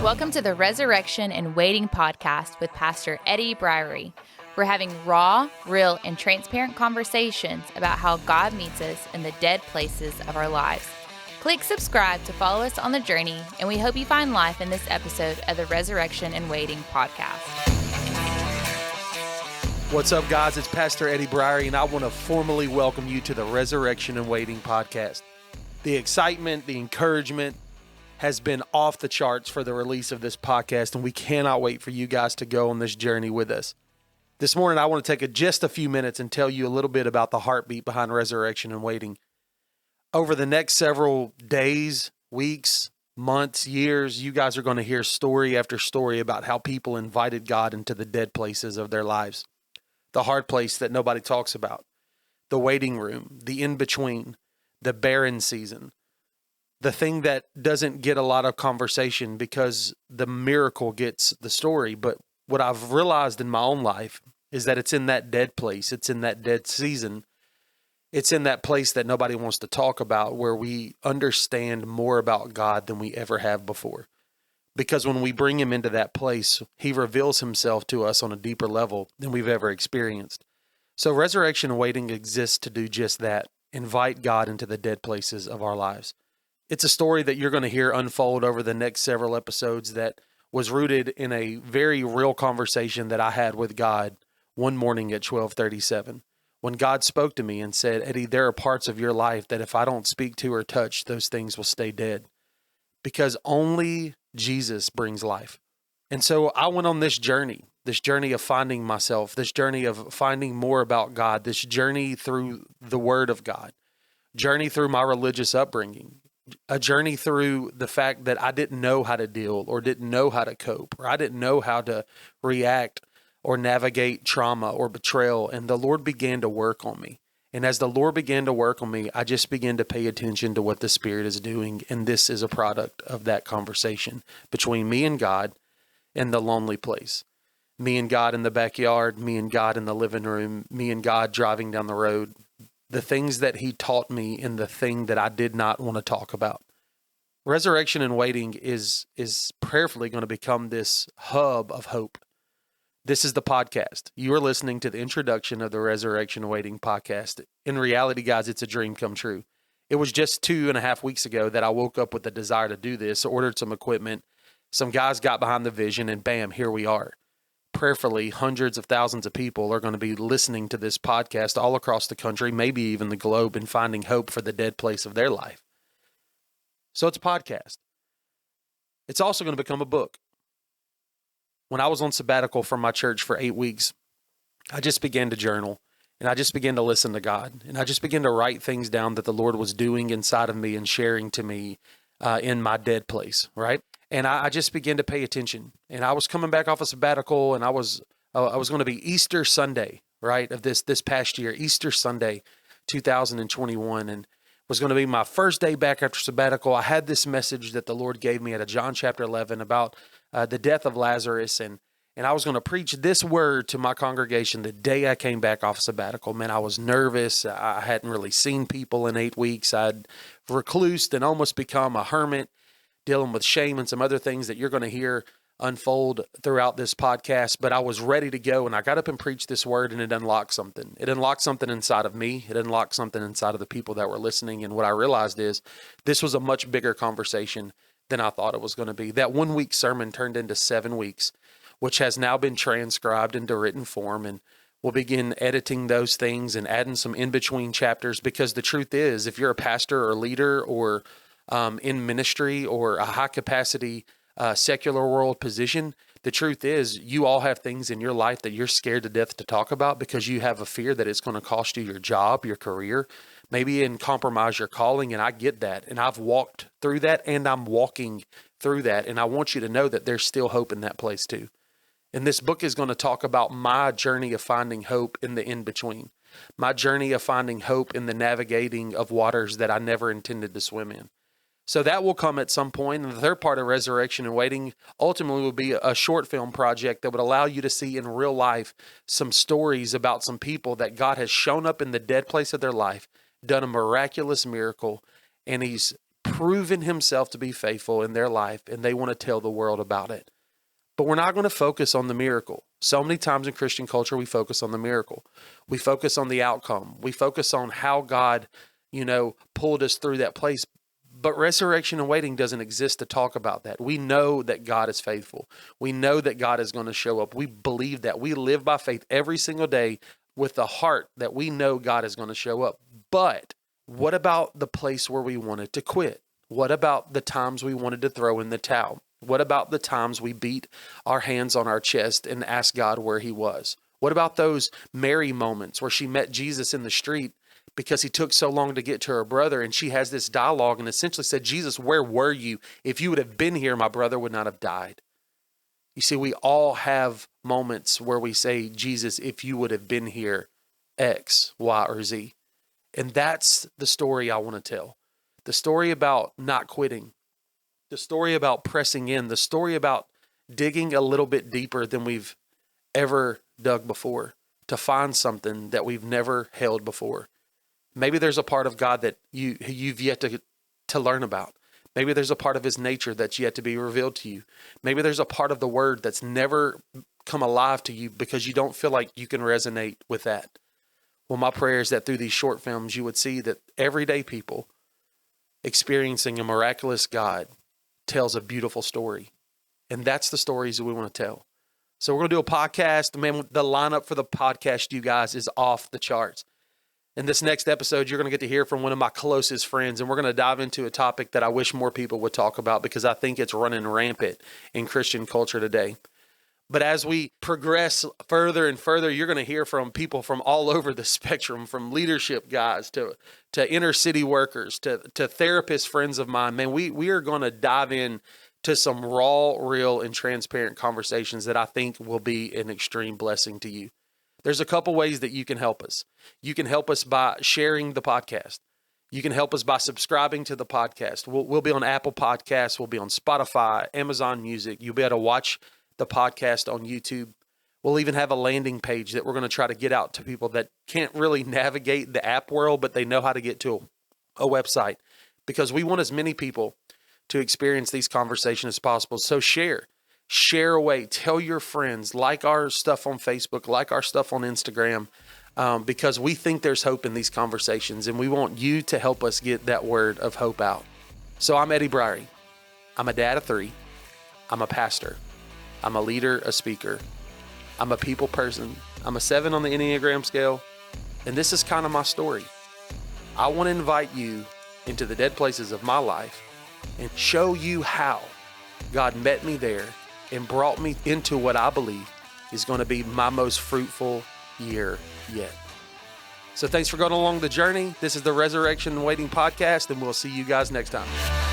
Welcome to the Resurrection and Waiting podcast with Pastor Eddie Briery. We're having raw, real, and transparent conversations about how God meets us in the dead places of our lives. Click subscribe to follow us on the journey, and we hope you find life in this episode of the Resurrection and Waiting podcast. What's up, guys? It's Pastor Eddie Briery, and I want to formally welcome you to the Resurrection and Waiting podcast. The excitement, the encouragement has been off the charts for the release of this podcast, and we cannot wait for you guys to go on this journey with us. This morning, I want to take just a few minutes and tell you a little bit about the heartbeat behind Resurrection and Waiting. Over the next several days, weeks, months, years, you guys are going to hear story after story about how people invited God into the dead places of their lives. The hard place that nobody talks about, the waiting room, the in-between, the barren season, the thing that doesn't get a lot of conversation because the miracle gets the story. But what I've realized in my own life is that it's in that dead place, it's in that dead season, it's in that place that nobody wants to talk about, where we understand more about God than we ever have before. Because when we bring him into that place, he reveals himself to us on a deeper level than we've ever experienced. So Resurrection and Waiting exists to do just that, invite God into the dead places of our lives. It's a story that you're going to hear unfold over the next several episodes that was rooted in a very real conversation that I had with God one morning at 12:37. When God spoke to me and said, "Eddie, there are parts of your life that if I don't speak to or touch, those things will stay dead. Because only Jesus brings life." And so I went on this journey of finding myself, this journey of finding more about God, this journey through the Word of God, journey through my religious upbringing, a journey through the fact that I didn't know how to deal or didn't know how to cope, or I didn't know how to react or navigate trauma or betrayal. And the Lord began to work on me. And as the Lord began to work on me, I just began to pay attention to what the Spirit is doing. And this is a product of that conversation between me and God in the lonely place. Me and God in the backyard, me and God in the living room, me and God driving down the road. The things that he taught me and the thing that I did not want to talk about. Resurrection and Waiting is prayerfully going to become this hub of hope. This is the podcast. You are listening to the introduction of the Resurrection and Waiting podcast. In reality, guys, it's a dream come true. It was just 2.5 weeks ago that I woke up with the desire to do this, ordered some equipment, some guys got behind the vision, and bam, here we are. Prayerfully, hundreds of thousands of people are going to be listening to this podcast all across the country, maybe even the globe, and finding hope for the dead place of their life. So it's a podcast. It's also going to become a book. When I was on sabbatical from my church for 8 weeks, I just began to journal, and I just began to listen to God, and I just began to write things down that the Lord was doing inside of me and sharing to me in my dead place, right? And I just began to pay attention. And I was coming back off a sabbatical, and I was going to be Easter Sunday, right, of this past year, Easter Sunday, 2021, and was going to be my first day back after sabbatical. I had this message that the Lord gave me out of John chapter 11 about the death of Lazarus, and I was going to preach this word to my congregation the day I came back off sabbatical. Man, I was nervous. I hadn't really seen people in 8 weeks. I'd reclused and almost become a hermit, dealing with shame and some other things that you're going to hear unfold throughout this podcast. But I was ready to go, and I got up and preached this word, and it unlocked something. It unlocked something inside of me. It unlocked something inside of the people that were listening. And what I realized is this was a much bigger conversation than I thought it was going to be. That 1 week sermon turned into 7 weeks, which has now been transcribed into written form, and we'll begin editing those things and adding some in-between chapters, because the truth is, if you're a pastor or leader or in ministry or a high-capacity secular world position, the truth is you all have things in your life that you're scared to death to talk about because you have a fear that it's going to cost you your job, your career, maybe even compromise your calling. And I get that. And I've walked through that, and I'm walking through that. And I want you to know that there's still hope in that place too. And this book is going to talk about my journey of finding hope in the in-between, my journey of finding hope in the navigating of waters that I never intended to swim in. So that will come at some point. And the third part of Resurrection and Waiting ultimately will be a short film project that would allow you to see in real life some stories about some people that God has shown up in the dead place of their life, done a miraculous miracle, and he's proven himself to be faithful in their life, and they want to tell the world about it. But we're not going to focus on the miracle. So many times in Christian culture, we focus on the miracle. We focus on the outcome. We focus on how God, pulled us through that place. But Resurrection and Waiting doesn't exist to talk about that. We know that God is faithful. We know that God is going to show up. We believe that. We live by faith every single day with the heart that we know God is going to show up. But what about the place where we wanted to quit? What about the times we wanted to throw in the towel? What about the times we beat our hands on our chest and asked God where he was? What about those Mary moments where she met Jesus in the street because he took so long to get to her brother, and she has this dialogue and essentially said, Jesus, where were you? If you would have been here, my brother would not have died. You see, we all have moments where we say, Jesus, if you would have been here, X, Y, or Z. And that's the story I want to tell. The story about not quitting. The story about pressing in, the story about digging a little bit deeper than we've ever dug before to find something that we've never held before. Maybe there's a part of God that you've yet to learn about. Maybe there's a part of his nature that's yet to be revealed to you. Maybe there's a part of the word that's never come alive to you because you don't feel like you can resonate with that. Well, my prayer is that through these short films, you would see that everyday people experiencing a miraculous God tells a beautiful story. And that's the stories that we want to tell. So we're going to do a podcast. Man, the lineup for the podcast, you guys, is off the charts. In this next episode, you're going to get to hear from one of my closest friends, and we're going to dive into a topic that I wish more people would talk about because I think it's running rampant in Christian culture today. But as we progress further and further, you're going to hear from people from all over the spectrum, from leadership guys to inner city workers, to therapist friends of mine. Man, we are going to dive in to some raw, real, and transparent conversations that I think will be an extreme blessing to you. There's a couple ways that you can help us. You can help us by sharing the podcast. You can help us by subscribing to the podcast. We'll be on Apple Podcasts. We'll be on Spotify, Amazon Music. You'll be able to watch the podcast on YouTube. We'll even have a landing page that we're going to try to get out to people that can't really navigate the app world, but they know how to get to a website, because we want as many people to experience these conversations as possible. So share away, tell your friends, like our stuff on Facebook, like our stuff on Instagram, because we think there's hope in these conversations, and we want you to help us get that word of hope out. So I'm Eddie Briery. I'm a dad of 3. I'm a pastor. I'm a leader, a speaker. I'm a people person. I'm a 7 on the Enneagram scale. And this is kind of my story. I want to invite you into the dead places of my life and show you how God met me there and brought me into what I believe is going to be my most fruitful year yet. So thanks for going along the journey. This is the Resurrection and Waiting podcast, and we'll see you guys next time.